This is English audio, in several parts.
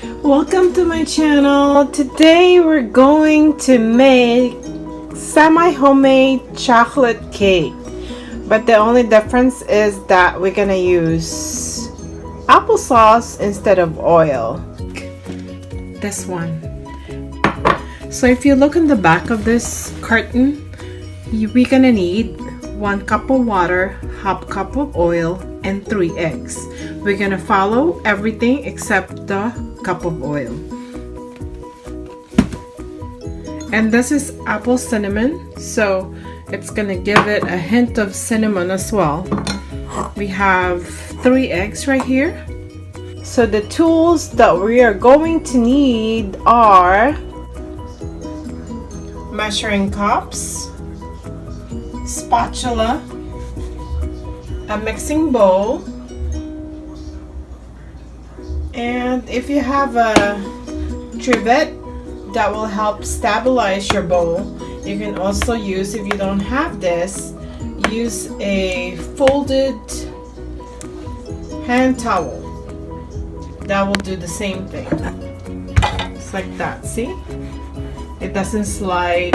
Welcome to my channel. Today we're going to make semi-homemade chocolate cake, but the only difference is that we're gonna use applesauce instead of oil. This one. So if you look in the back of this carton, we're gonna need 1 cup of water, half cup of oil, and 3 eggs. We're gonna follow everything except the cup of oil. And this is apple cinnamon, so it's gonna give it a hint of cinnamon as well. We have 3 eggs right here. So the tools that we are going to need are measuring cups, spatula, a mixing bowl, and if you have a trivet that will help stabilize your bowl, you can also use, if you don't have this, use a folded hand towel. That will do the same thing. It's like that, see? It doesn't slide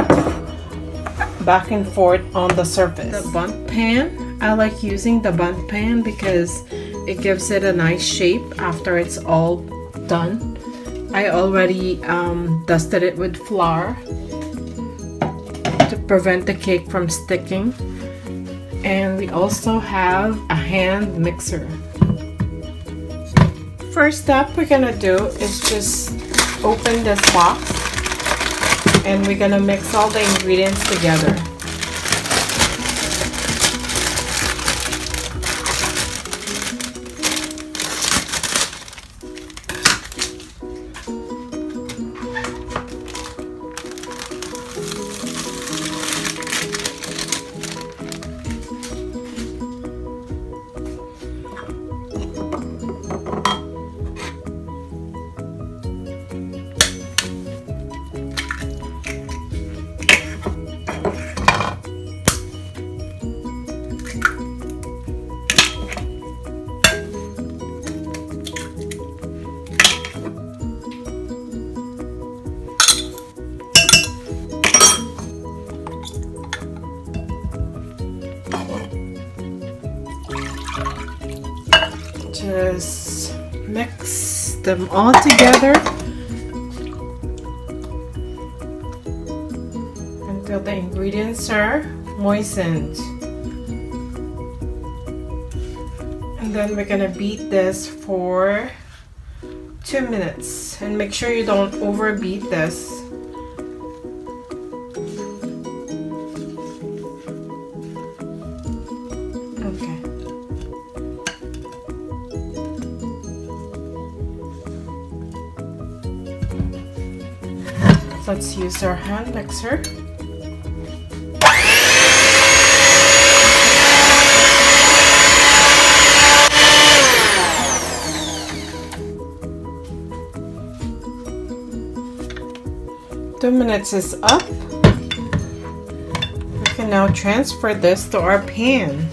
back and forth on the surface. The bundt pan, I like using the bundt pan because it gives it a nice shape after it's all done. I already dusted it with flour to prevent the cake from sticking. And we also have a hand mixer. First step we're gonna do is just open this box and we're gonna mix all the ingredients together. Just mix them all together until the ingredients are moistened. And then we're gonna beat this for 2 minutes, and make sure you don't overbeat this. Let's use our hand mixer. Two minutes is up. We can now transfer this to our pan.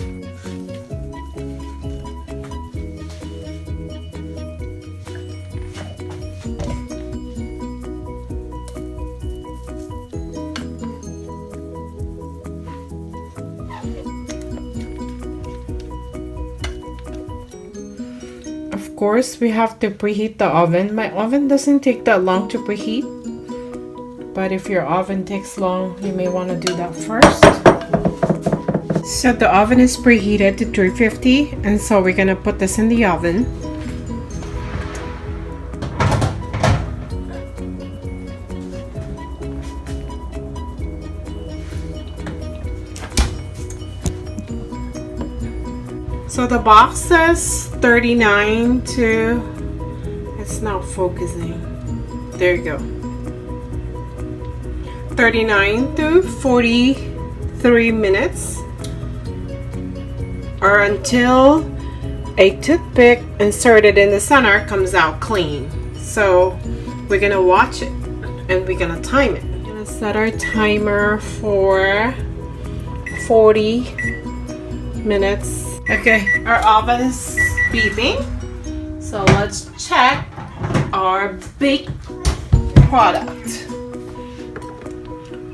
Of course, we have to preheat the oven. My oven doesn't take that long to preheat, but if your oven takes long, you may want to do that first. So the oven is preheated to 350, and so we're gonna put this in the oven. So the box says 39 to, it's not focusing. There you go. 39 to 43 minutes, or until a toothpick inserted in the center comes out clean. So we're gonna watch it and we're gonna time it. We're gonna set our timer for 40 minutes. Okay, our oven is beeping, so let's check our baked product.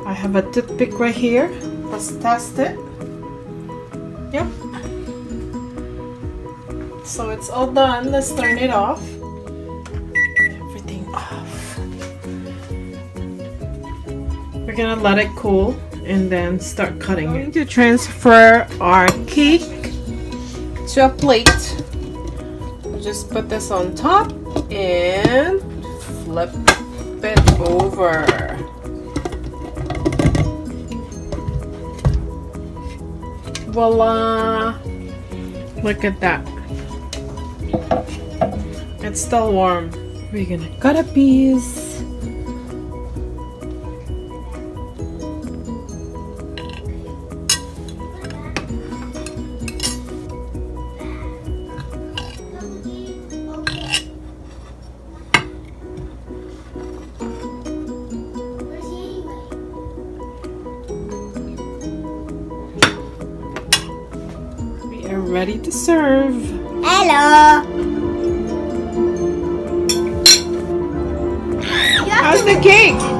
I have a toothpick right here. Let's test it. Yep. So it's all done. Let's turn it off. Everything off. We're gonna let it cool and then start cutting it. We're going to transfer our cake to a plate. Just put this on top and flip it over. Voila! Look at that. It's still warm. We're gonna cut a piece. Ready to serve. Hello. How's the cake?